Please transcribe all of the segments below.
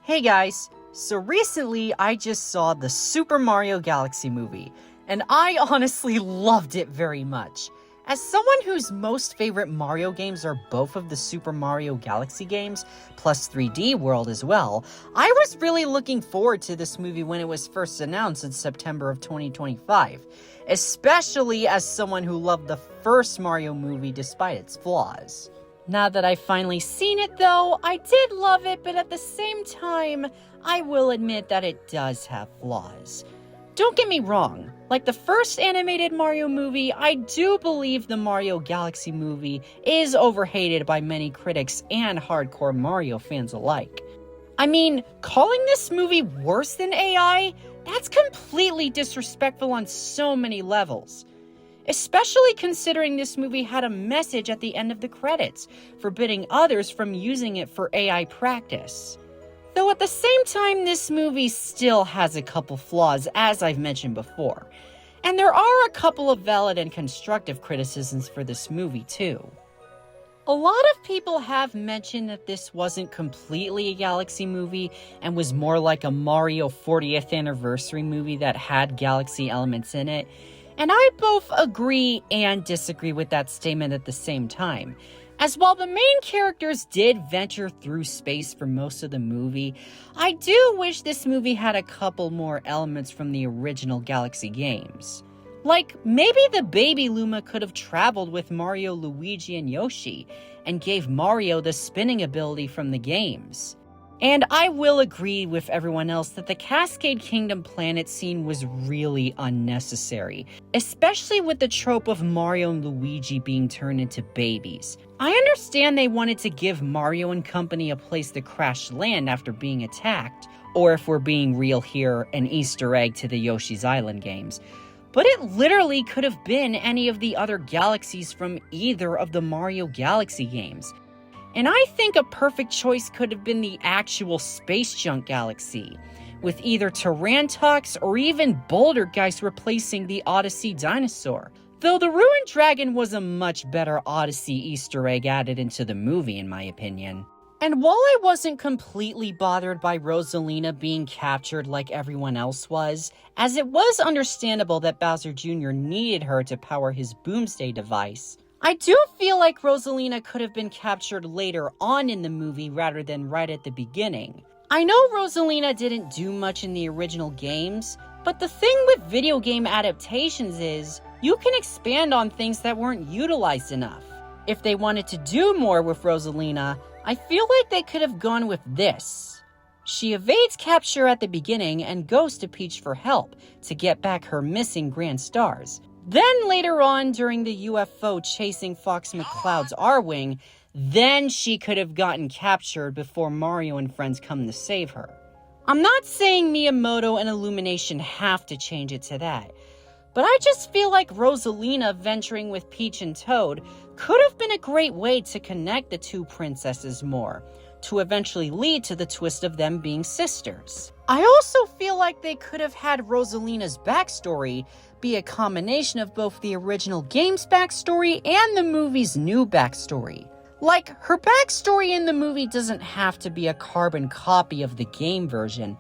Hey guys, so recently I just saw the Super Mario Galaxy movie, and I honestly loved it very much. As someone whose most favorite Mario games are both of the Super Mario Galaxy games, plus 3D World as well, I was really looking forward to this movie when it was first announced in September of 2025, especially as someone who loved the first Mario movie despite its flaws. Now that I've finally seen it though, I did love it, but at the same time, I will admit that it does have flaws. Don't get me wrong, like the first animated Mario movie, I do believe the Mario Galaxy movie is overhated by many critics and hardcore Mario fans alike. I mean, calling this movie worse than AI? That's completely disrespectful on so many levels. Especially considering this movie had a message at the end of the credits, forbidding others from using it for AI practice. Though at the same time, this movie still has a couple flaws, as I've mentioned before. And there are a couple of valid and constructive criticisms for this movie, too. A lot of people have mentioned that this wasn't completely a Galaxy movie and was more like a Mario 40th anniversary movie that had Galaxy elements in it. And I both agree and disagree with that statement at the same time. As while the main characters did venture through space for most of the movie, I do wish this movie had a couple more elements from the original Galaxy games. Like, maybe the baby Luma could have traveled with Mario, Luigi, and Yoshi, and gave Mario the spinning ability from the games. And I will agree with everyone else that the Cascade Kingdom planet scene was really unnecessary, especially with the trope of Mario and Luigi being turned into babies. I understand they wanted to give Mario and company a place to crash land after being attacked, or if we're being real here, an Easter egg to the Yoshi's Island games. But it literally could have been any of the other galaxies from either of the Mario Galaxy games. And I think a perfect choice could have been the actual Space Junk Galaxy, with either Tarantox or even Bouldergeist replacing the Odyssey dinosaur. Though the Ruined Dragon was a much better Odyssey Easter egg added into the movie, in my opinion. And while I wasn't completely bothered by Rosalina being captured like everyone else was, as it was understandable that Bowser Jr. needed her to power his Boomsday device, I do feel like Rosalina could have been captured later on in the movie rather than right at the beginning. I know Rosalina didn't do much in the original games, but the thing with video game adaptations is, you can expand on things that weren't utilized enough. If they wanted to do more with Rosalina, I feel like they could have gone with this. She evades capture at the beginning and goes to Peach for help to get back her missing Grand Stars. Then later on, during the UFO chasing Fox McCloud's R-Wing, then she could have gotten captured before Mario and friends come to save her. I'm not saying Miyamoto and Illumination have to change it to that, but I just feel like Rosalina venturing with Peach and Toad could have been a great way to connect the two princesses more, to eventually lead to the twist of them being sisters. I also feel like they could have had Rosalina's backstory be a combination of both the original game's backstory and the movie's new backstory. Like, her backstory in the movie doesn't have to be a carbon copy of the game version,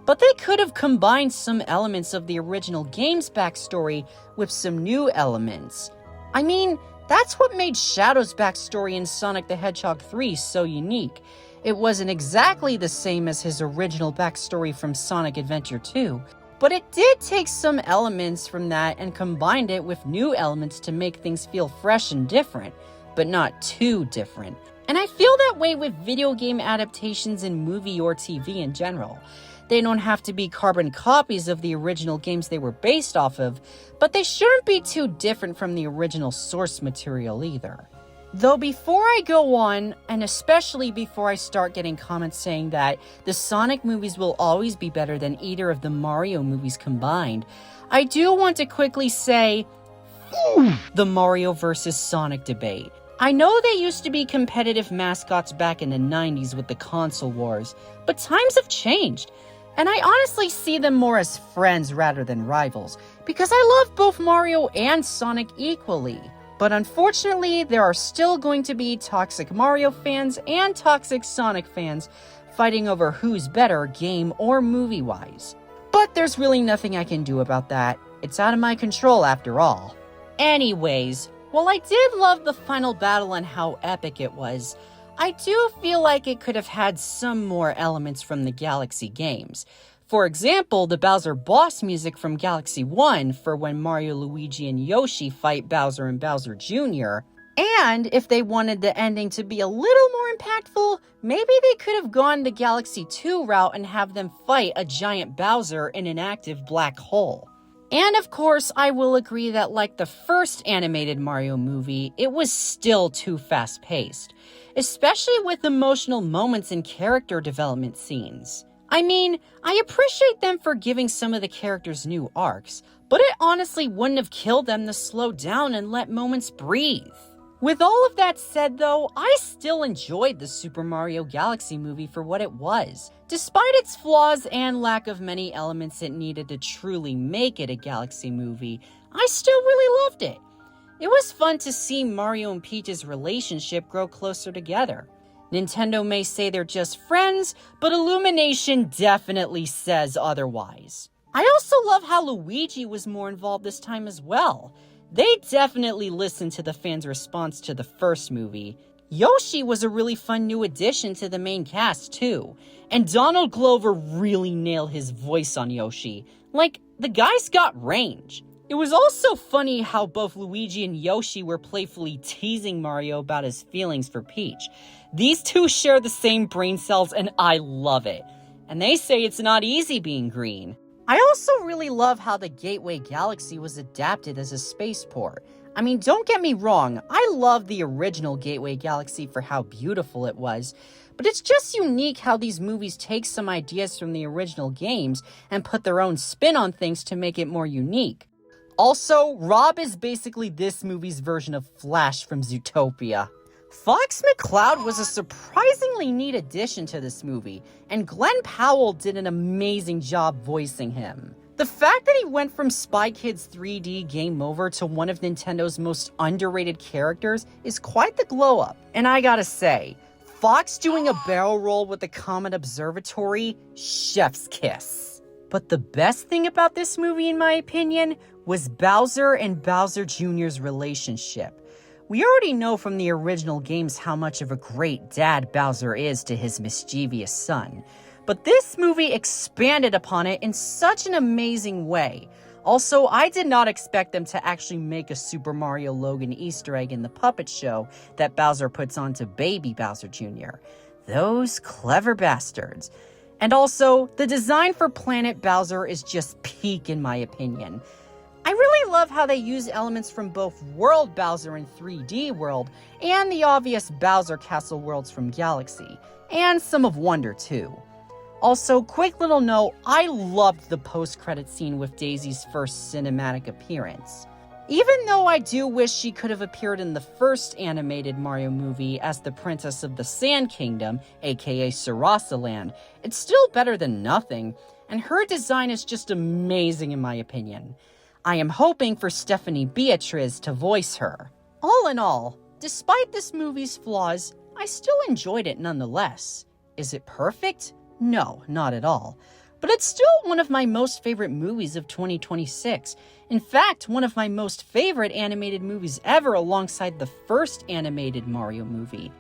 but they could have combined some elements of the original game's backstory with some new elements. I mean, that's what made Shadow's backstory in Sonic the Hedgehog 3 so unique. It wasn't exactly the same as his original backstory from Sonic Adventure 2, but it did take some elements from that and combined it with new elements to make things feel fresh and different, but not too different. And I feel that way with video game adaptations in movie or TV in general. They don't have to be carbon copies of the original games they were based off of, but they shouldn't be too different from the original source material either. Though before I go on, and especially before I start getting comments saying that the Sonic movies will always be better than either of the Mario movies combined, I do want to quickly say, the Mario vs. Sonic debate. I know they used to be competitive mascots back in the 90s with the console wars, but times have changed, and I honestly see them more as friends rather than rivals, because I love both Mario and Sonic equally. But unfortunately, there are still going to be toxic Mario fans and toxic Sonic fans fighting over who's better game or movie-wise. But there's really nothing I can do about that. It's out of my control after all. Anyways, while I did love the final battle and how epic it was, I do feel like it could have had some more elements from the Galaxy games. For example, the Bowser boss music from Galaxy 1 for when Mario, Luigi, and Yoshi fight Bowser and Bowser Jr., and if they wanted the ending to be a little more impactful, maybe they could have gone the Galaxy 2 route and have them fight a giant Bowser in an active black hole. And of course, I will agree that like the first animated Mario movie, it was still too fast-paced, especially with emotional moments and character development scenes. I mean, I appreciate them for giving some of the characters new arcs, but it honestly wouldn't have killed them to slow down and let moments breathe. With all of that said though, I still enjoyed the Super Mario Galaxy movie for what it was. Despite its flaws and lack of many elements it needed to truly make it a Galaxy movie, I still really loved it. It was fun to see Mario and Peach's relationship grow closer together. Nintendo may say they're just friends, but Illumination definitely says otherwise. I also love how Luigi was more involved this time as well. They definitely listened to the fans' response to the first movie. Yoshi was a really fun new addition to the main cast too, and Donald Glover really nailed his voice on Yoshi. Like, the guy's got range. It was also funny how both Luigi and Yoshi were playfully teasing Mario about his feelings for Peach. These two share the same brain cells and I love it. And they say it's not easy being green. I also really love how the Gateway Galaxy was adapted as a spaceport. I mean, don't get me wrong, I love the original Gateway Galaxy for how beautiful it was, but it's just unique how these movies take some ideas from the original games and put their own spin on things to make it more unique. Also, Rob is basically this movie's version of Flash from Zootopia. Fox McCloud was a surprisingly neat addition to this movie, and Glenn Powell did an amazing job voicing him. The fact that he went from Spy Kids 3D Game Over to one of Nintendo's most underrated characters is quite the glow-up. And I gotta say, Fox doing a barrel roll with the Comet Observatory, chef's kiss. But the best thing about this movie, in my opinion, was Bowser and Bowser Jr.'s relationship. We already know from the original games how much of a great dad Bowser is to his mischievous son, but this movie expanded upon it in such an amazing way. Also, I did not expect them to actually make a Super Mario Logan Easter egg in the puppet show that Bowser puts onto baby Bowser Jr. Those clever bastards. And also, the design for Planet Bowser is just peak in my opinion. I really love how they use elements from both World Bowser and 3D World, and the obvious Bowser Castle worlds from Galaxy, and some of Wonder too. Also, quick little note, I loved the post-credit scene with Daisy's first cinematic appearance. Even though I do wish she could have appeared in the first animated Mario movie as the Princess of the Sand Kingdom, aka Sarasa Land, it's still better than nothing, and her design is just amazing in my opinion. I am hoping for Stephanie Beatriz to voice her. All in all, despite this movie's flaws, I still enjoyed it nonetheless. Is it perfect? No, not at all. But it's still one of my most favorite movies of 2026. In fact, one of my most favorite animated movies ever alongside the first animated Mario movie.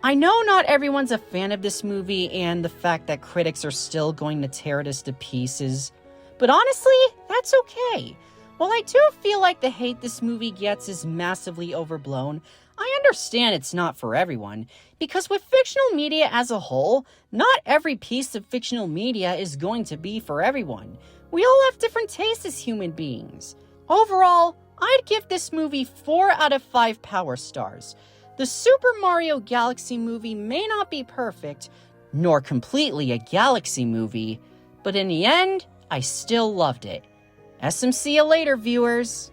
I know not everyone's a fan of this movie and the fact that critics are still going to tear it to pieces, but honestly, that's okay. While I do feel like the hate this movie gets is massively overblown, I understand it's not for everyone, because with fictional media as a whole, not every piece of fictional media is going to be for everyone. We all have different tastes as human beings. Overall, I'd give this movie 4 out of 5 power stars. The Super Mario Galaxy movie may not be perfect, nor completely a Galaxy movie, but in the end, I still loved it. SMC you later, viewers.